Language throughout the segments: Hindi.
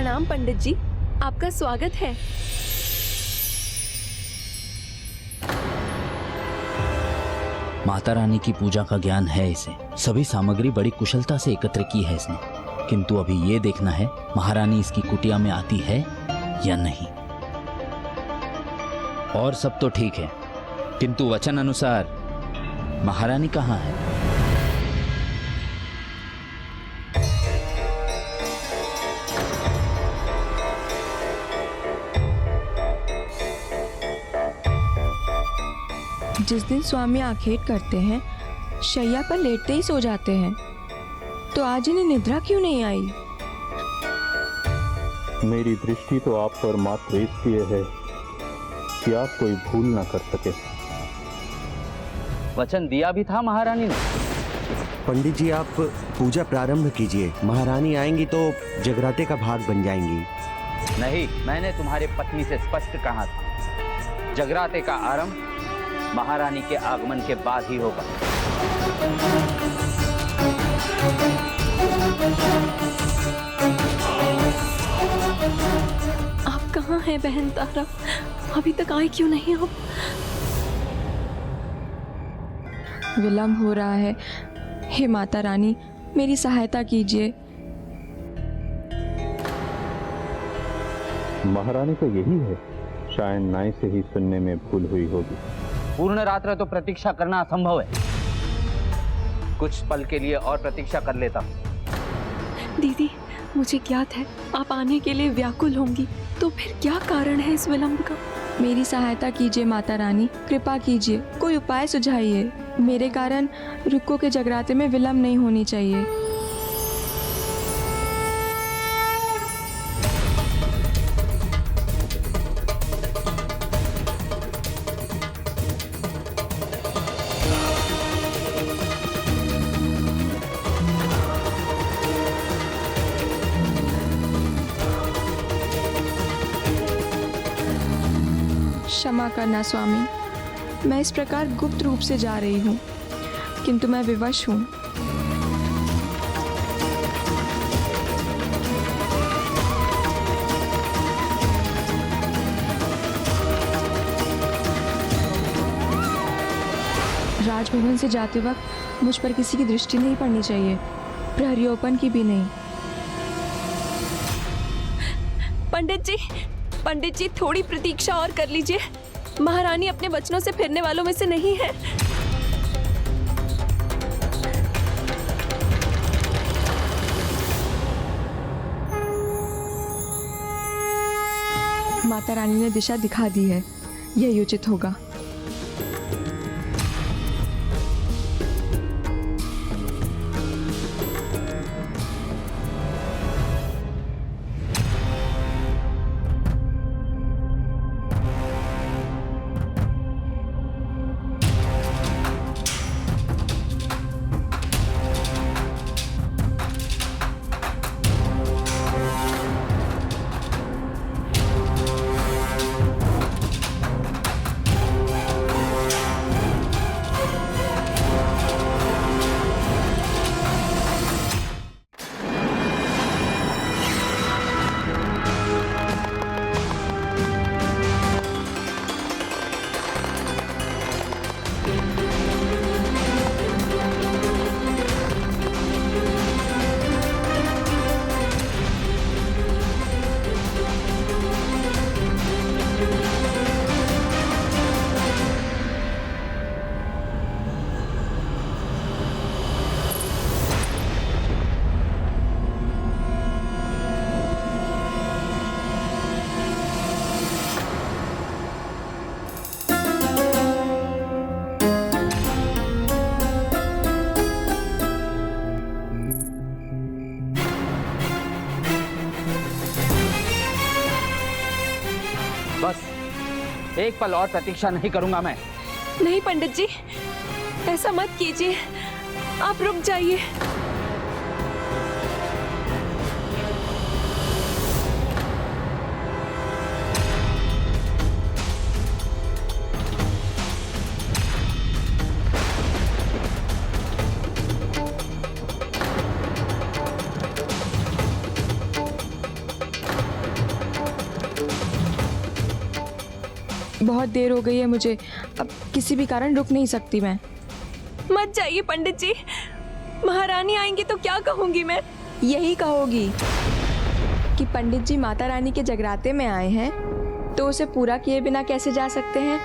प्रणाम पंडित जी, आपका स्वागत है। माता रानी की पूजा का ज्ञान है इसे। सभी सामग्री बड़ी कुशलता से एकत्र की है इसने, किंतु अभी ये देखना है महारानी इसकी कुटिया में आती है या नहीं। और सब तो ठीक है, किंतु वचन अनुसार महारानी कहाँ है? जिस दिन स्वामी आखेट करते हैं, शैया पर लेटते ही सो जाते हैं, तो आज इन्हें निद्रा क्यों नहीं आई? मेरी दृष्टि तो आप पर मात्र इसलिए है कि आप कोई भूल ना कर सके। वचन दिया भी था महारानी ने। पंडित जी, आप पूजा प्रारंभ कीजिए। महारानी आएंगी तो जगराते का भाग बन जाएंगी। नहीं, मैंने तुम्हारे पत्नी से स्पष्ट कहा था, जगराते का आरंभ महारानी के आगमन के बाद ही होगा। आप कहाँ हैं बहन तारा? अभी तक आए क्यों नहीं हो? विलंब हो रहा है। हे माता रानी, मेरी सहायता कीजिए। महारानी तो यही है, शायद नाई से ही सुनने में भूल हुई होगी। पूर्ण रात्र तो प्रतीक्षा करना असंभव है। कुछ पल के लिए और प्रतीक्षा कर लेता हूँ। दीदी, मुझे ज्ञात है आप आने के लिए व्याकुल होंगी, तो फिर क्या कारण है इस विलंब का? मेरी सहायता कीजिए माता रानी, कृपा कीजिए, कोई उपाय सुझाइए। मेरे कारण रुक्को के जगराते में विलंब नहीं होनी चाहिए। क्षमा करना स्वामी, मैं इस प्रकार गुप्त रूप से जा रही हूँ, किंतु मैं विवश हूँ। राजभवन से जाते वक्त मुझ पर किसी की दृष्टि नहीं पड़नी चाहिए, प्रहरियोपन की भी नहीं। पंडित जी थोड़ी प्रतीक्षा और कर लीजिए। महारानी अपने वचनों से फिरने वालों में से नहीं है। माता रानी ने दिशा दिखा दी है, यही उचित होगा। बस एक पल और प्रतीक्षा नहीं करूंगा मैं। नहीं पंडित जी, ऐसा मत कीजिए, आप रुक जाइए। बहुत देर हो गई है मुझे, अब किसी भी कारण रुक नहीं सकती मैं। मत जाइए पंडित जी, महारानी आएंगी तो क्या कहूंगी मैं? यही कहोगी कि पंडित जी माता रानी के जगराते में आए हैं तो उसे पूरा किए बिना कैसे जा सकते हैं।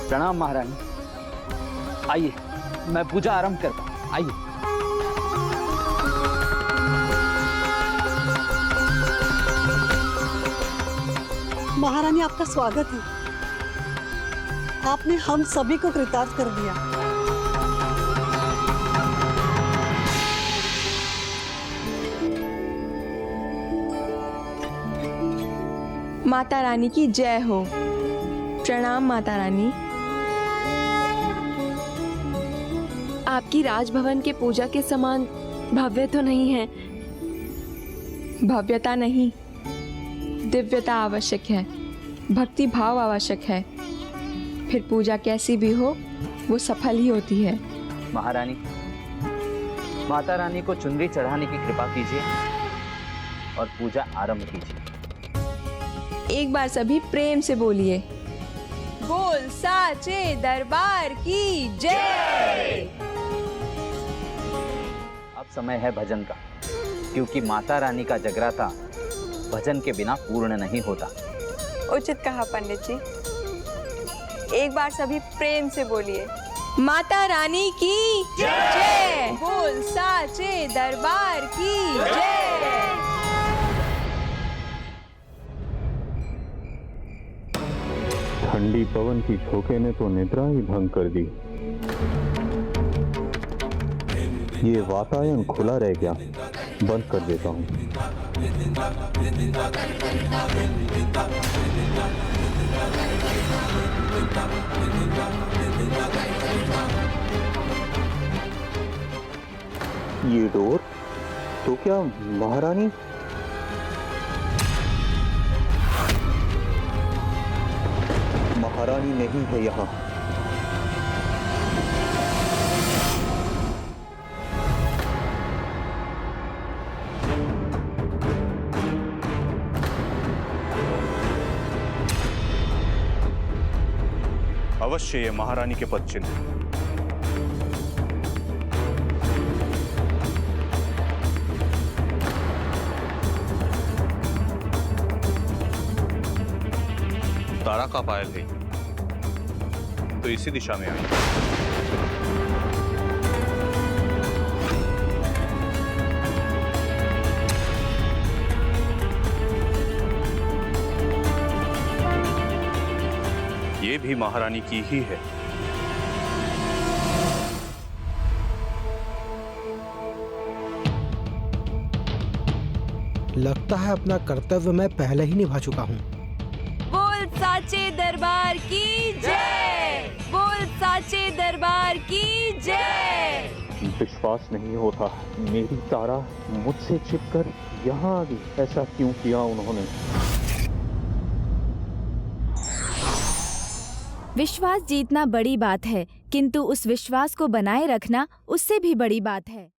प्रणाम महारानी। आइए, मैं पूजा आरंभ करता हूँ। आइए। महारानी, आपका स्वागत है। आपने हम सभी को कृतार्थ कर दिया। माता रानी की जय हो। प्रणाम माता रानी। आपकी राजभवन के पूजा के समान भव्य तो नहीं है। भव्यता नहीं, दिव्यता आवश्यक है, भक्ति भाव आवश्यक है। फिर पूजा कैसी भी हो वो सफल ही होती है। महारानी, माता रानी को चुनरी चढ़ाने की कृपा कीजिए और पूजा आरंभ कीजिए। एक बार सभी प्रेम से बोलिए, बोल साचे दरबार की जय। अब समय है भजन का, क्योंकि माता रानी का जगराता भजन के बिना पूर्ण नहीं होता। उचित कहा पंडित जी। एक बार सभी प्रेम से बोलिए, माता रानी की जय। बोल साचे दरबार की जय। ठंडी पवन की झोंके ने तो निद्रा ही भंग कर दी। ये वातायन खुला रह गया, बंद कर देता हूँ। ये डोर तो क्या महारानी? महारानी नहीं है यहाँ। अवश्य ये महारानी के पद चिन्ह। तारा का पायल है तो इसी दिशा में आई। ये भी महारानी की ही है। लगता है अपना कर्तव्य मैं पहले ही निभा चुका हूँ। बोल साचे दरबार की जय। बोल साचे दरबार की जय। विश्वास नहीं होता, मेरी तारा मुझसे छिपकर यहाँ आ गई। ऐसा क्यों किया उन्होंने? विश्वास जीतना बड़ी बात है, किंतु उस विश्वास को बनाए रखना उससे भी बड़ी बात है।